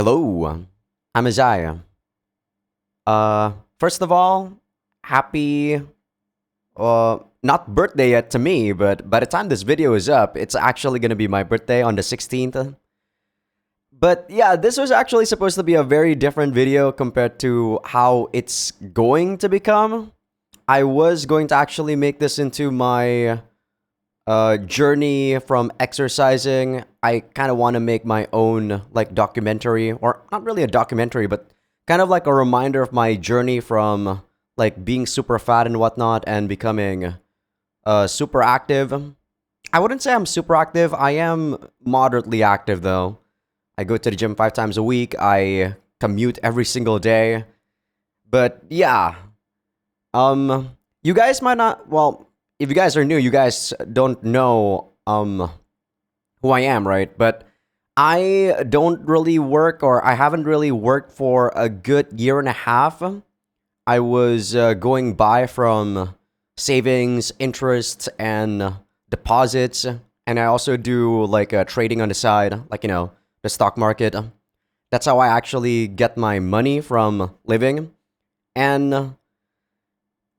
Hello, I'm Azaiya. First of all, happy, not birthday yet to me, but by the time this video is up, it's actually gonna be my birthday on the 16th. But yeah, this was actually supposed to be a very different video compared to how it's going to become. I was going to actually make this into my journey from exercising. I kind of want to make my own like documentary, or not really a documentary, but kind of like a reminder of my journey from like being super fat and whatnot and becoming super active. I wouldn't say I'm super active. I am moderately active though. I go to the gym 5 times a week. I commute every single day. But yeah, you guys might not. Well, if you guys are new, you guys don't know who I am, right? But I don't really work, or I haven't really worked for a good year and a half. I was going by from savings, interests, and deposits, and I also do like trading on the side, like the stock market. That's how I actually get my money from living, and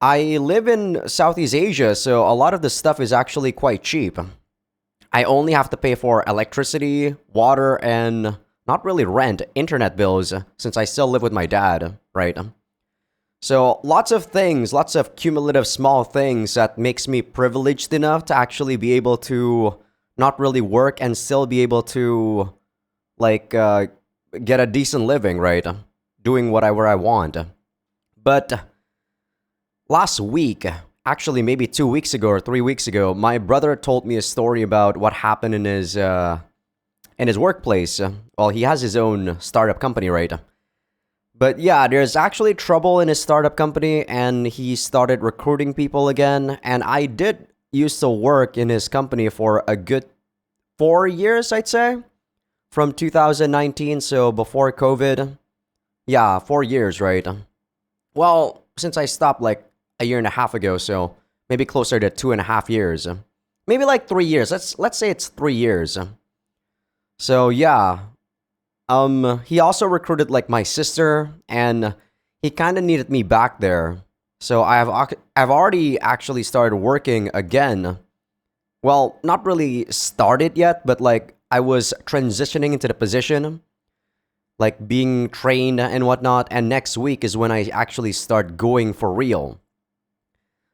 I live in Southeast Asia, so a lot of the stuff is actually quite cheap. I only have to pay for electricity, water, and not really rent, internet bills, since I still live with my dad, right? So lots of things, lots of cumulative small things that makes me privileged enough to actually be able to not really work and still be able to like get a decent living, right? Doing whatever I want. But last week, actually maybe 2 weeks ago or 3 weeks ago, my brother told me a story about what happened in his workplace. Well, he has his own startup company, right? But yeah, there's actually trouble in his startup company, and he started recruiting people again. And I did used to work in his company for a good 4 years, I'd say, from 2019, so before COVID. Yeah, 4 years, right? Well, since I stopped like a year and a half ago, so maybe closer to 2.5 years. Maybe like 3 years. Let's say it's 3 years. So yeah. He also recruited like my sister, and he kind of needed me back there. So I've already actually started working again. Well, not really started yet, but like I was transitioning into the position, like being trained and whatnot, and next week is when I actually start going for real.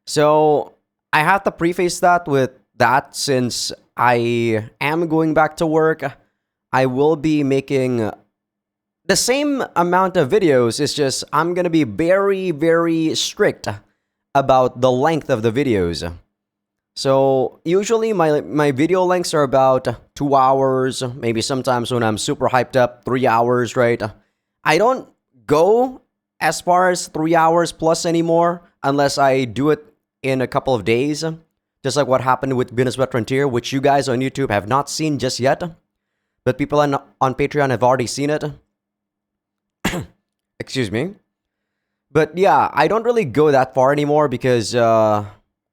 So I have to preface that with that since I am going back to work, I will be making the same amount of videos. It's just I'm going to be very, very strict about the length of the videos. So usually my video lengths are about 2 hours, maybe sometimes when I'm super hyped up, 3 hours, right? I don't go as far as 3 hours plus anymore unless I do it in a couple of days, just like what happened with Venus Wet Frontier, which you guys on YouTube have not seen just yet, but people on Patreon have already seen it. Excuse me. But yeah, I don't really go that far anymore because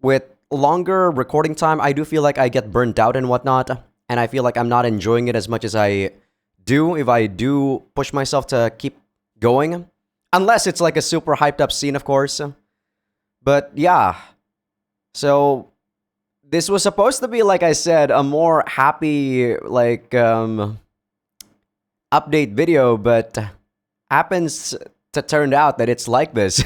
with longer recording time, I do feel like I get burnt out and whatnot, and I feel like I'm not enjoying it as much as I do if I do push myself to keep going. Unless it's like a super hyped up scene, of course. But yeah. So this was supposed to be, like I said, a more happy like update video, but happens to turn out that it's like this.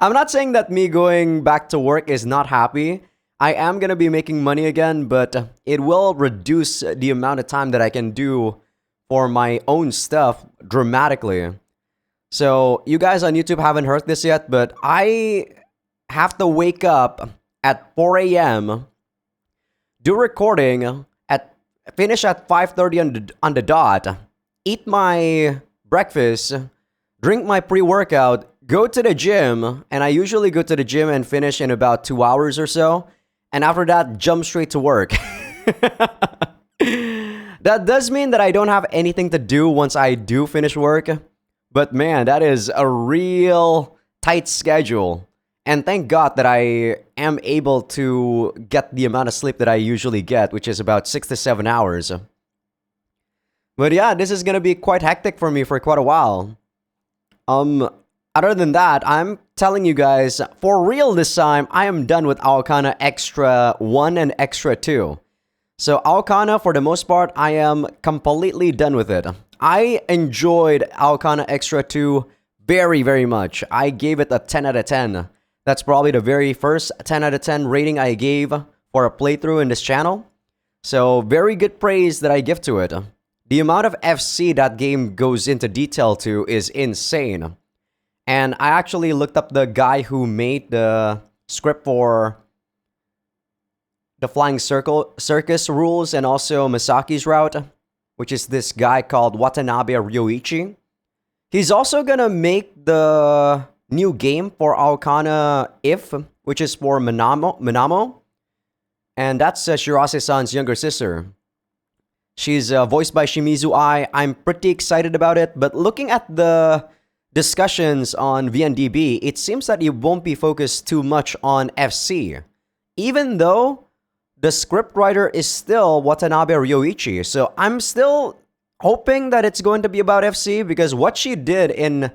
I'm not saying that me going back to work is not happy. I am going to be making money again, but it will reduce the amount of time that I can do for my own stuff dramatically. So you guys on YouTube haven't heard this yet, but I have to wake up at 4 a.m., do recording, finish at 5:30 on the dot, eat my breakfast, drink my pre-workout, go to the gym, and I usually go to the gym and finish in about 2 hours or so, and after that, jump straight to work. That does mean that I don't have anything to do once I do finish work, but man, that is a real tight schedule. And thank God that I am able to get the amount of sleep that I usually get, which is about 6 to 7 hours. But yeah, this is gonna be quite hectic for me for quite a while. Um, Other than that, I'm telling you guys, for real this time, I am done with Aokana Extra 1 and Extra 2. So Aokana, for the most part, I am completely done with it. I enjoyed Aokana Extra 2 very, very much. I gave it a 10 out of 10. That's probably the very first 10 out of 10 rating I gave for a playthrough in this channel. So very good praise that I give to it. The amount of FC that game goes into detail to is insane. And I actually looked up the guy who made the script for the Flying Circus rules and also Masaki's route, which is this guy called Watanabe Ryoichi. He's also gonna make the new game for Aokana If, which is for Minamo. And that's Shirase-san's younger sister. She's voiced by Shimizu Ai. I'm pretty excited about it, but looking at the discussions on VNDB, it seems that it won't be focused too much on FC. Even though the scriptwriter is still Watanabe Ryoichi, so I'm still hoping that it's going to be about FC because what she did in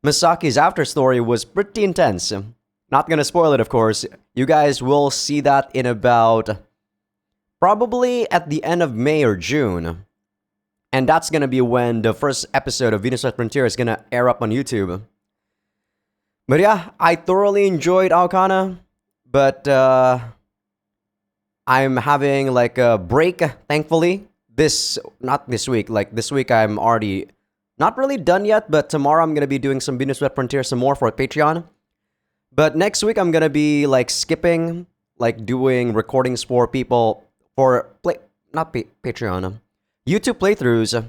Masaki's After Story was pretty intense. Not gonna spoil it, of course. You guys will see that in about probably at the end of May or June. And that's gonna be when the first episode of Venus Red Frontier is gonna air up on YouTube. But yeah, I thoroughly enjoyed Aokana, but I'm having like a break, thankfully. Not this week, like this week I'm already not really done yet, but tomorrow I'm gonna be doing some Venus Red Frontier some more for Patreon. But next week I'm gonna be like skipping, like doing recordings for people for Patreon, YouTube playthroughs,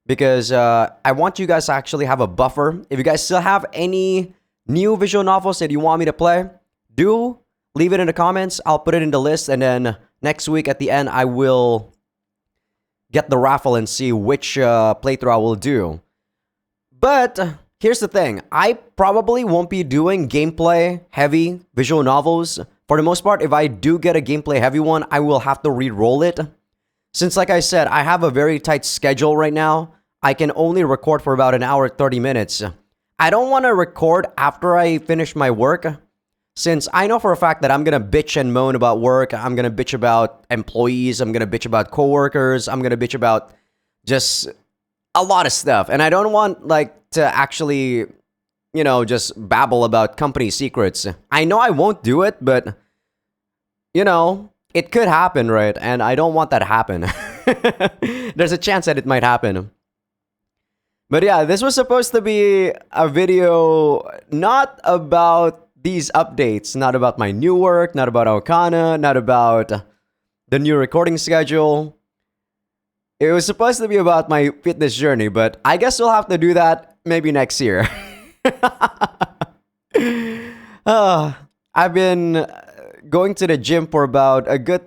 because I want you guys to actually have a buffer. If you guys still have any new visual novels that you want me to play, do leave it in the comments. I'll put it in the list, and then next week at the end I will get the raffle and see which playthrough I will do. But here's the thing, I probably won't be doing gameplay heavy visual novels. For the most part, if I do get a gameplay heavy one, I will have to re-roll it. Since like I said, I have a very tight schedule right now, I can only record for about an hour 30 minutes. I don't want to record after I finish my work, since I know for a fact that I'm gonna bitch and moan about work, I'm gonna bitch about employees, I'm gonna bitch about coworkers, I'm gonna bitch about just a lot of stuff. And I don't want like to actually, you know, just babble about company secrets. I know I won't do it, but you know, it could happen, right? And I don't want that to happen. There's a chance that it might happen. But yeah, this was supposed to be a video not about these updates, not about my new work, not about Aokana, not about the new recording schedule. It was supposed to be about my fitness journey, but I guess we'll have to do that maybe next year. I've been going to the gym for about a good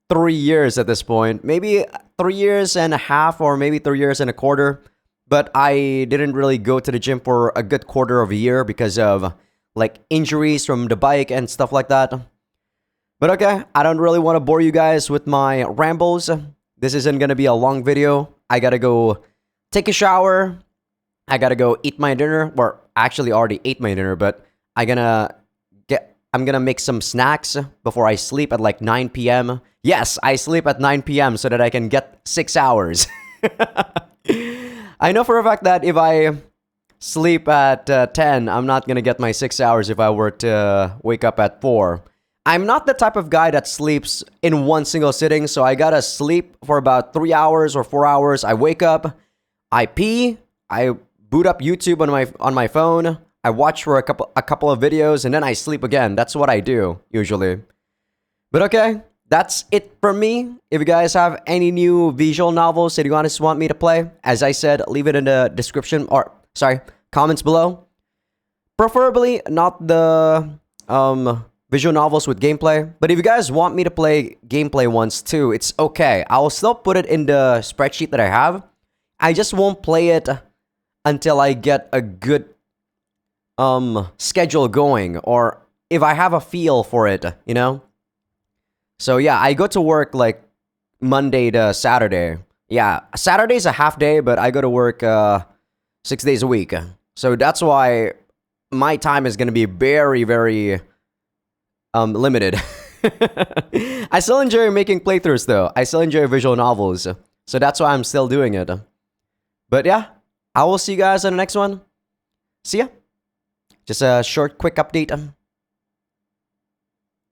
3 years at this point. Maybe 3 years and a half, or maybe 3 years and a quarter. But I didn't really go to the gym for a good quarter of a year because of like injuries from the bike and stuff like that. But okay, I don't really want to bore you guys with my rambles. This isn't gonna be a long video. I gotta go take a shower. I gotta go eat my dinner. Or actually already ate my dinner, but I'm gonna make some snacks before I sleep at like 9 p.m. Yes, I sleep at 9 p.m. so that I can get 6 hours. I know for a fact that if I sleep at 10, I'm not gonna get my 6 hours if I were to wake up at 4. I'm not the type of guy that sleeps in one single sitting, so I gotta sleep for about 3 hours or 4 hours. I wake up, I pee, I boot up YouTube on my phone, I watch for a couple of videos, and then I sleep again. That's what I do usually. But okay, that's it from me. If you guys have any new visual novels that you guys want me to play, as I said, leave it in the description, or sorry, comments below. Preferably not the visual novels with gameplay, but if you guys want me to play gameplay ones too, it's okay. I will still put it in the spreadsheet that I have. I just won't play it until I get a good schedule going, or if I have a feel for it, you know? So yeah, I go to work like Monday to Saturday. Yeah, Saturday's a half day, but I go to work 6 days a week. So that's why my time is gonna be very, very limited. I still enjoy making playthroughs though. I still enjoy visual novels. So that's why I'm still doing it. But yeah, I will see you guys on the next one. See ya. Just a short, quick update.